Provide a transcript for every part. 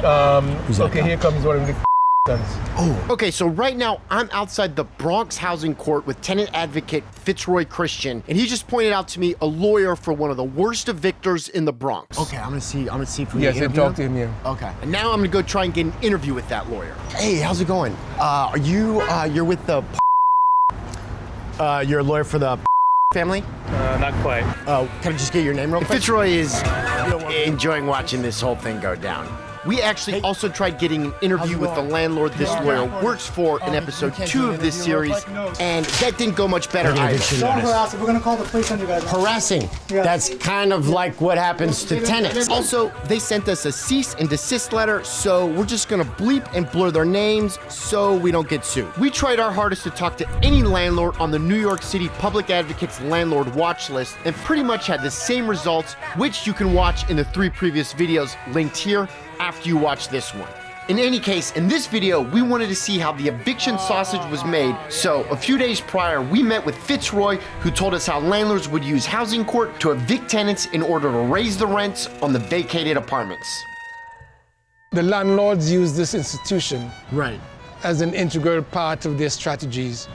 Okay, here comes one of the Oh. Okay, so right now I'm outside the Bronx housing court with tenant advocate Fitzroy Christian, and he just pointed out to me a lawyer for one of the worst evictors in the Bronx. Okay, I'm gonna see if we can interview talk to him, yeah. Okay, and now I'm gonna go try and get an interview with that lawyer. Hey, how's it going? You're with the you're a lawyer for the family? Not quite. Can I just get your name real quick? Fitzroy is enjoying watching this whole thing go down. We actually also tried getting an interview with the landlord this lawyer works for in episode 2 of this series, and that didn't go much better either. Don't harass it. We're gonna call the police on you guys. Harassing. Yeah. That's kind of like what happens to tenants. Also, they sent us a cease and desist letter, so we're just gonna bleep and blur their names so we don't get sued. We tried our hardest to talk to any landlord on the New York City Public Advocates landlord watch list and pretty much had the same results, which you can watch in the 3 previous videos linked here after you watch this one. In any case, in this video, we wanted to see how the eviction sausage was made, so a few days prior, we met with Fitzroy, who told us how landlords would use housing court to evict tenants in order to raise the rents on the vacated apartments. The landlords use this institution Right. as an integral part of their strategies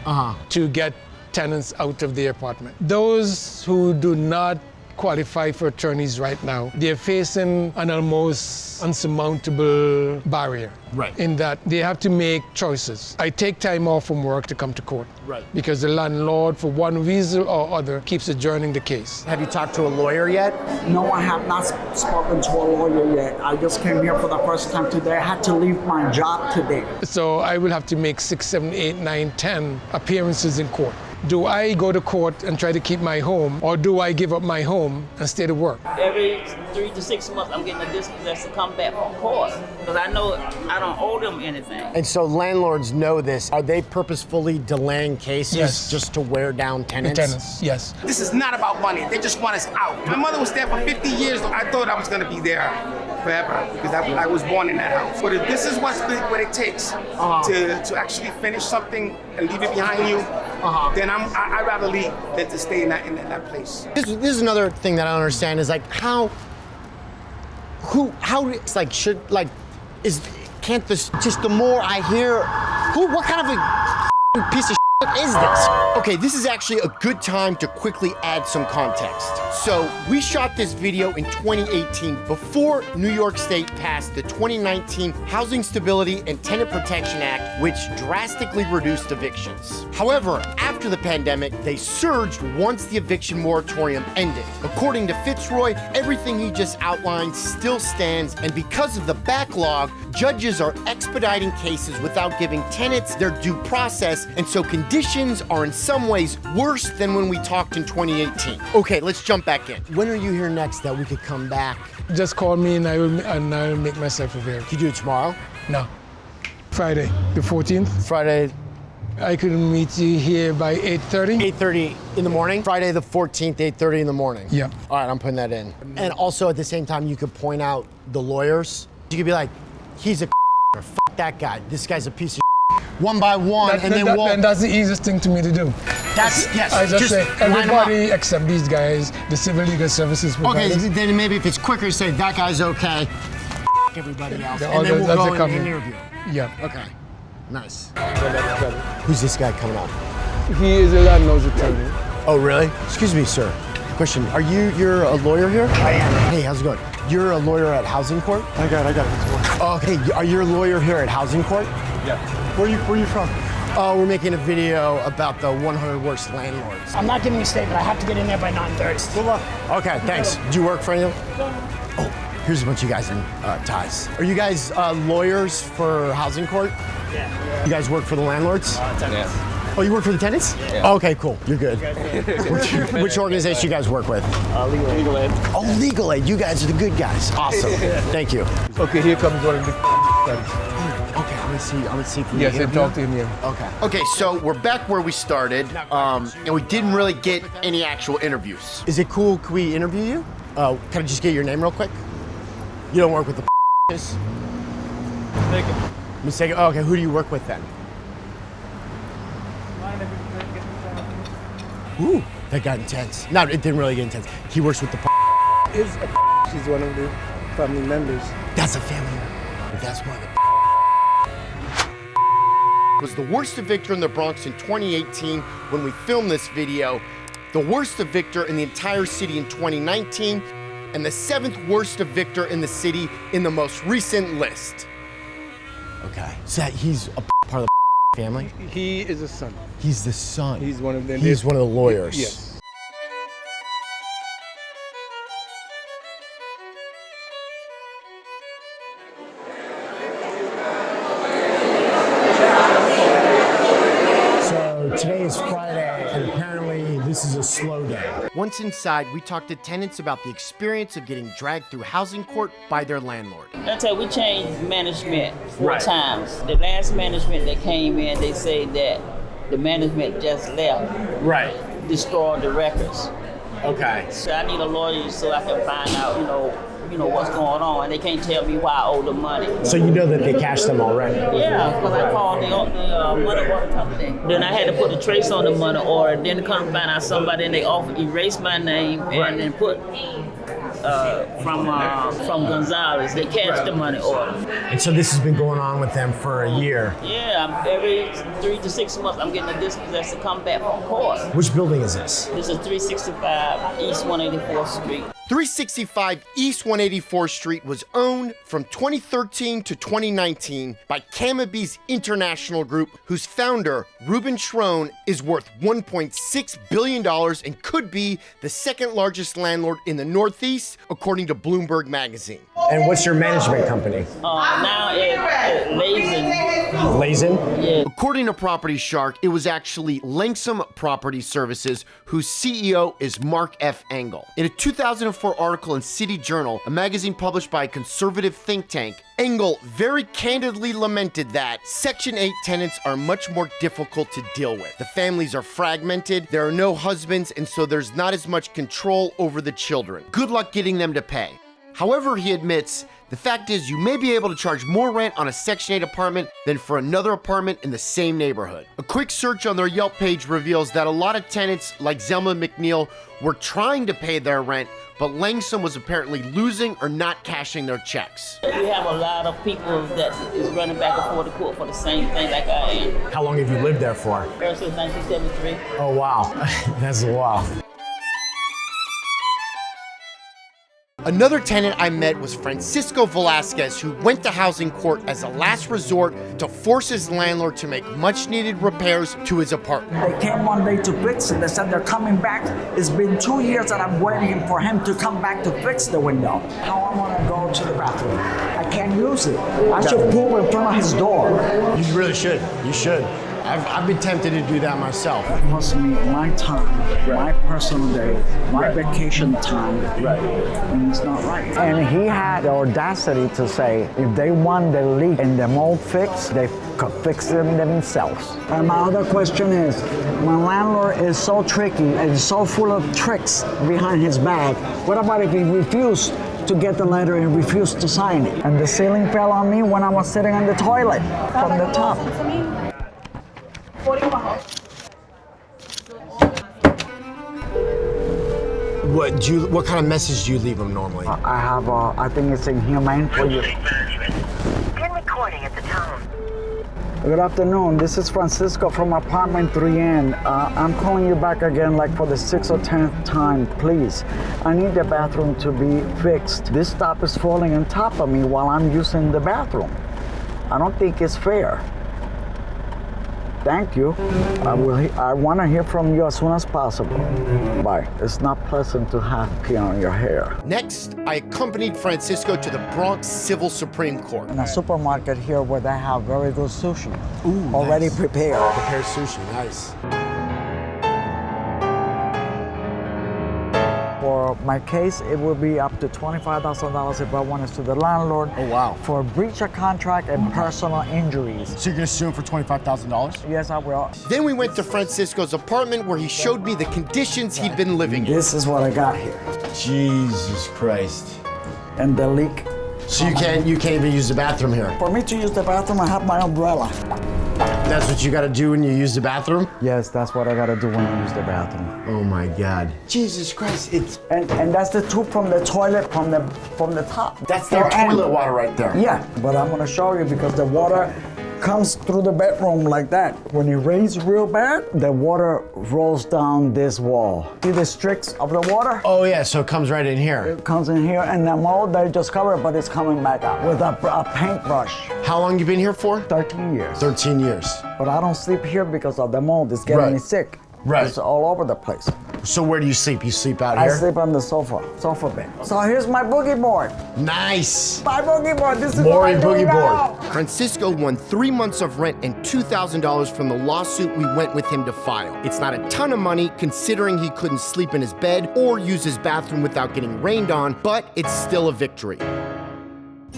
to get tenants out of their apartment. Those who do not qualify for attorneys right now, they're facing an almost unsurmountable barrier. Right. In that they have to make choices. I take time off from work to come to court. Right. Because the landlord, for one reason or other, keeps adjourning the case. Have you talked to a lawyer yet? No, I have not spoken to a lawyer yet. I just came here for the first time today. I had to leave my job today. So I will have to make 6, 7, 8, 9, 10 appearances in court. Do I go to court and try to keep my home, or do I give up my home and stay to work? Every 3 to 6 months, I'm getting a dispossession to come back from court because I know I don't owe them anything. And so landlords know this. Are they purposefully delaying cases Yes. just to wear down tenants? The tenants, yes. This is not about money. They just want us out. My mother was there for 50 years. I thought I was going to be there forever because I was born in that house. But if this is what it takes to actually finish something and leave it behind you, then I'd rather leave than to stay in that place. This is another thing that I don't understand is like can't this, just the more I hear, what kind of a piece of shit is this? Okay, this is actually a good time to quickly add some context. So we shot this video in 2018 before New York State passed the 2019 Housing Stability and Tenant Protection Act, which drastically reduced evictions. However, after the pandemic, they surged once the eviction moratorium ended. According to Fitzroy, everything he just outlined still stands, and because of the backlog, judges are expediting cases without giving tenants their due process, and so conditions are in some ways worse than when we talked in 2018. Okay, let's jump back in. When are you here next that we could come back? Just call me and I'll make myself available. Can you do it tomorrow? No. Friday, the 14th. Friday. I could meet you here by 8:30. 8:30 in the morning. Friday the 14th, 8:30 in the morning. Yeah. All right, I'm putting that in. And also at the same time, you could point out the lawyers. You could be like, he's a f that guy. This guy's a piece of one by one, and then that's the easiest thing to me to do. That's, yes. I just say, line 'em up. everybody except these guys, the civil legal services providers. Okay, then maybe if it's quicker, say that guy's okay. Everybody else, and then we'll that's go a in and interview. Yeah. Okay, nice. Who's this guy coming up? He is a landlord's attorney. Oh, really? Excuse me, sir. Question, you're a lawyer here? I am. Hey, how's it going? You're a lawyer at Housing Court? I got it. Okay, are you a lawyer here at Housing Court? Yeah. Where are you from? Oh, we're making a video about the 100 worst landlords. I'm not giving a statement. I have to get in there by 9:30. Good luck. Okay, thanks. Do you work for anyone? Oh, here's a bunch of you guys in ties. Are you guys lawyers for Housing Court? Yeah. You guys work for the landlords? Tenants. Oh, you work for the tenants? Yeah. Okay, cool. You're good. Which organization you guys work with? Legal aid. Oh, Legal Aid. You guys are the good guys. Awesome. Thank you. Okay, here comes one of the Okay, I'm gonna see if we Yes, can and talk to him, yeah. Okay. Okay, so we're back where we started, and we didn't really get any actual interviews. Is it cool? Can we interview you? Can I just get your name real quick? You don't work with the Mistaken. Oh, okay, who do you work with then? Ooh, that got intense. No, it didn't really get intense. He works with the She's one of the family members. That's a family member. That's one of the was the worst evictor in the Bronx in 2018 when we filmed this video, the worst evictor in the entire city in 2019, and the 7th worst evictor in the city in the most recent list. Okay, so he's a part of the family? He is a son. He's the son. He's one of them. He's one of the lawyers. Yes. Today is Friday, and apparently this is a slow day. Once inside, we talked to tenants about the experience of getting dragged through housing court by their landlord. I tell you, we changed management 4 times. The last management that came in, they say that the management just left. Right. Destroyed the records. Okay. So I need a lawyer so I can find out, you know what's going on, and they can't tell me why I owe the money. So you know that they cashed them already? Yeah, because I called the money order company. Then I had to put a trace on the money order. Then come find out somebody, and they erased my name and then put from Gonzalez. They cashed the money order. And so this has been going on with them for a year. Yeah, every 3 to 6 months, I'm getting a dispossessed to come back from court. Which building is this? This is 365 East 184th Street. 365 East 184th Street was owned from 2013 to 2019 by Camabees International Group, whose founder, Ruben Schroen, is worth $1.6 billion and could be the 2nd largest landlord in the Northeast, according to Bloomberg Magazine. And what's your management company? Now it's Lazen. Lazen? Yeah. According to Property Shark, it was actually Langsam Property Services, whose CEO is Mark F. Engel. In a 2004 article in City Journal, a magazine published by a conservative think tank, Engel very candidly lamented that Section 8 tenants are much more difficult to deal with. The families are fragmented, there are no husbands, and so there's not as much control over the children. Good luck getting them to pay. However, he admits, the fact is you may be able to charge more rent on a Section 8 apartment than for another apartment in the same neighborhood. A quick search on their Yelp page reveals that a lot of tenants, like Zelma McNeil, were trying to pay their rent, but Langsam was apparently losing or not cashing their checks. We have a lot of people that is running back and forth to court for the same thing like I am. How long have you lived there for? Ever since 1973. Oh, wow. That's a while. Another tenant I met was Francisco Velasquez, who went to housing court as a last resort to force his landlord to make much-needed repairs to his apartment. They came one day to fix it. They said they're coming back. It's been 2 years that I'm waiting for him to come back to fix the window. Now I want to go to the bathroom. I can't use it. I should pull in front of his door. You really should. You should. I've been tempted to do that myself. It costs me my time, my personal day, my vacation time, and it's not right. And he had the audacity to say if they want the leak and the mold fixed, they could fix them themselves. And my other question is, my landlord is so tricky and so full of tricks behind his back. What about if he refused to get the letter and refused to sign it? And the ceiling fell on me when I was sitting on the toilet from the top. What kind of message do you leave them normally? I have I think it's inhumane for you. Begin recording at the tone. Good afternoon, this is Francisco from apartment 3N. I'm calling you back again like for the 6th or 10th time, please. I need the bathroom to be fixed. This top is falling on top of me while I'm using the bathroom. I don't think it's fair. Thank you. I want to hear from you as soon as possible. Bye. It's not pleasant to have pee on your hair. Next, I accompanied Francisco to the Bronx Civil Supreme Court. In a supermarket here where they have very good sushi. Ooh, already nice. prepared. Prepared sushi, nice. For my case, it will be up to $25,000 if I want to sue the landlord. Oh, wow. For breach of contract and personal injuries. So you're gonna sue him for $25,000? Yes, I will. Then we went to Francisco's apartment where he showed me the conditions he'd been living in. This is what I got here. Jesus Christ. And the leak. So you can't even use the bathroom here? For me to use the bathroom, I have my umbrella. That's what you gotta do when you use the bathroom? Yes, that's what I gotta do when I use the bathroom. Oh my God. Jesus Christ, it's... And that's the tube from the toilet from the top. That's their toilet water right there. Yeah, but I'm gonna show you because the water comes through the bedroom like that. When it rains real bad, the water rolls down this wall. See the streaks of the water? Oh yeah, so it comes right in here. It comes in here, and the mold they just cover it, but it's coming back out with a paintbrush. How long you been here for? 13 years. 13 years. But I don't sleep here because of the mold. It's getting me sick. Right. It's all over the place. So where do you sleep? You sleep out I here? sleep on the sofa bed. So here's my boogie board. Nice. My boogie board. This is More what I do boogie now. board. Francisco won 3 months of rent and $2,000 from the lawsuit we went with him to file. It's not a ton of money considering he couldn't sleep in his bed or use his bathroom without getting rained on, but it's still a victory.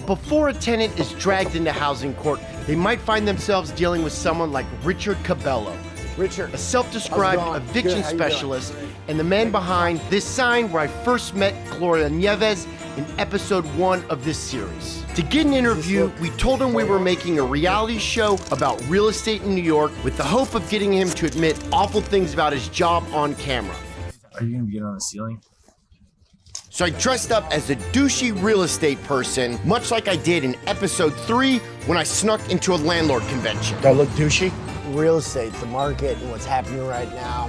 Before a tenant is dragged into housing court, they might find themselves dealing with someone like Richard Cabello. Richard, a self-described eviction specialist, and the man behind this sign where I first met Gloria Nieves in episode 1 of this series. To get an interview, we told him we were making a reality show about real estate in New York with the hope of getting him to admit awful things about his job on camera. Are you gonna get on the ceiling? So I dressed up as a douchey real estate person, much like I did in episode 3 when I snuck into a landlord convention. Do I look douchey? Real estate, the market, and what's happening right now.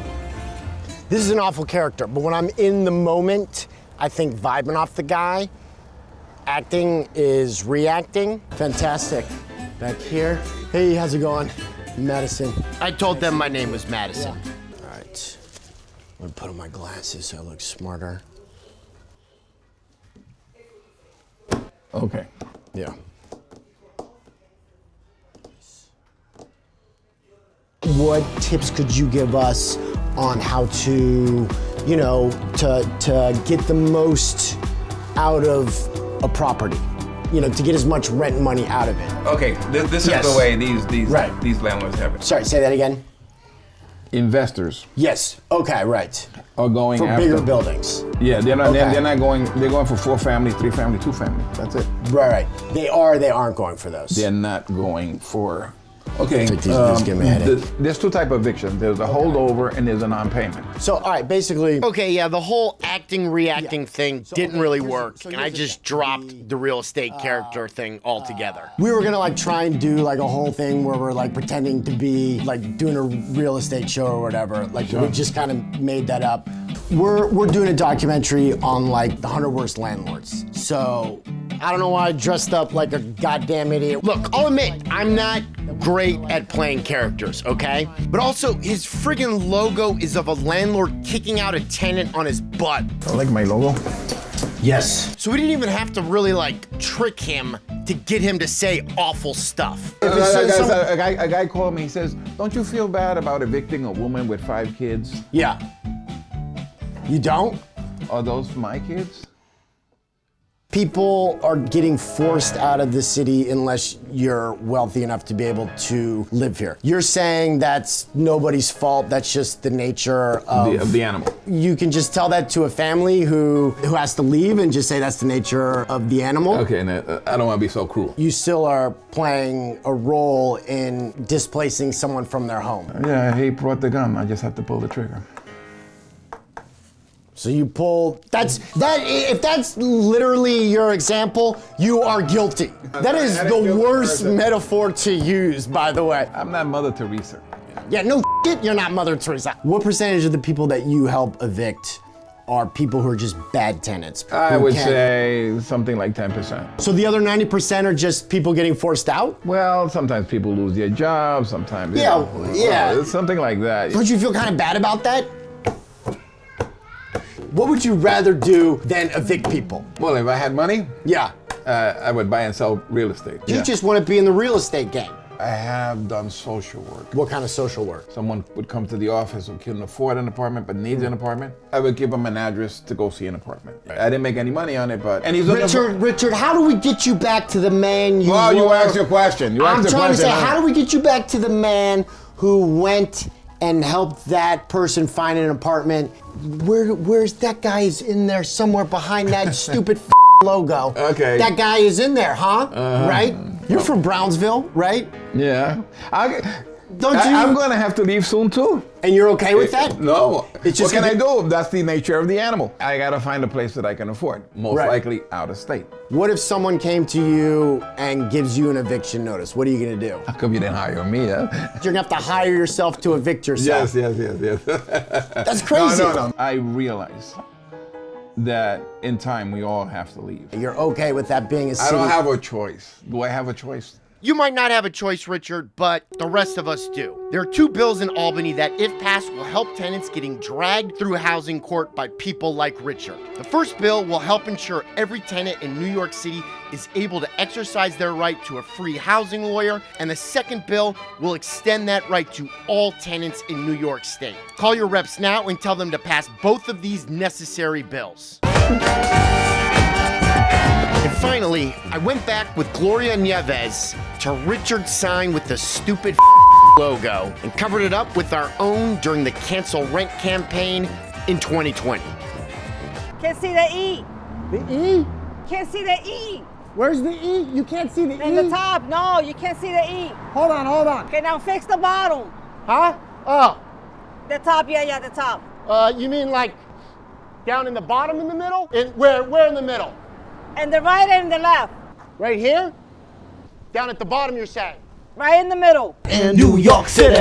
This is an awful character, but when I'm in the moment, I think vibing off the guy. Acting is reacting. Fantastic. Back here. Hey, how's it going? Madison. I told them my name was Madison. Yeah. All right. I'm gonna put on my glasses so I look smarter. Okay. Yeah. What tips could you give us on how to, you know, to get the most out of a property? You know, to get as much rent money out of it. Okay, this is the way these landlords have it. Sorry, say that again. Investors. Yes. Okay. Right. Are going for after bigger buildings. Yeah, they're not. They're not going. They're going for 4 family, 3 family, 2 family. That's it. Right. They are. They aren't going for those. They're not going for. Okay. There's 2 types of eviction. There's a holdover and there's a non-payment. So, all right, basically, okay, yeah, the whole acting, reacting thing didn't really work, and I just dropped the real estate character thing altogether. We were gonna like try and do like a whole thing where we're like pretending to be like doing a real estate show or whatever. Like we just kind of made that up. We're doing a documentary on like the 100 worst landlords. So I don't know why I dressed up like a goddamn idiot. Look, I'll admit, I'm not great at playing characters, okay? But also, his friggin' logo is of a landlord kicking out a tenant on his butt. I like my logo. Yes. So we didn't even have to really like trick him to get him to say awful stuff. A guy called me, he says, don't you feel bad about evicting a woman with 5 kids? Yeah. You don't? Are those my kids? People are getting forced out of the city unless you're wealthy enough to be able to live here. You're saying that's nobody's fault, that's just the nature of the animal. You can just tell that to a family who has to leave and just say that's the nature of the animal? Okay, and I don't want to be so cruel. You still are playing a role in displacing someone from their home. Yeah, he brought the gun, I just have to pull the trigger. So you pull, if that's literally your example, you are guilty. That is the worst metaphor to use, by the way. I'm not Mother Teresa. Yeah, no shit, you're not Mother Teresa. What percentage of the people that you help evict are people who are just bad tenants? I would say something like 10%. So the other 90% are just people getting forced out? Well, sometimes people lose their jobs, sometimes, yeah. Something like that. Don't you feel kind of bad about that? What would you rather do than evict people? Well, if I had money, yeah, I would buy and sell real estate. You just want to be in the real estate game. I have done social work. What kind of social work? Someone would come to the office who couldn't afford an apartment but needs an apartment. I would give them an address to go see an apartment. I didn't make any money on it, but... And he's Richard, how do we get you back to the man you Well, were? you asked your question. I'm trying to say, how do we get you back to the man who went and helped that person find an apartment? Where's that guy is in there somewhere behind that stupid logo. Okay. That guy is in there, huh? Right? You're from Brownsville, right? Yeah. Don't you? I'm gonna have to leave soon too. And you're okay with that? No. It's just what can gonna- I do? That's the nature of the animal. I gotta find a place that I can afford. Most likely out of state. What if someone came to you and gives you an eviction notice? What are you gonna do? How come you didn't hire me? Huh? You're gonna have to hire yourself to evict yourself. Yes. That's crazy. No. I realize that in time we all have to leave. You're okay with that being a city? I don't have a choice. Do I have a choice? You might not have a choice, Richard, but the rest of us do. There are two bills in Albany that, if passed, will help tenants getting dragged through housing court by people like Richard. The first bill will help ensure every tenant in New York City is able to exercise their right to a free housing lawyer, and the second bill will extend that right to all tenants in New York State. Call your reps now and tell them to pass both of these necessary bills. And finally, I went back with Gloria Nieves to Richard's sign with the stupid logo and covered it up with our own during the Cancel Rent campaign in 2020. Can't see the E. The E? Can't see the E. Where's the E? You can't see the E? In the top. No, you can't see the E. Hold on. Okay, now fix the bottom. Huh? Oh. The top, yeah, the top. You mean like down in the bottom in the middle? Where in the middle? And the right and the left. Right here? Down at the bottom, you're saying? Right in the middle. In New York City.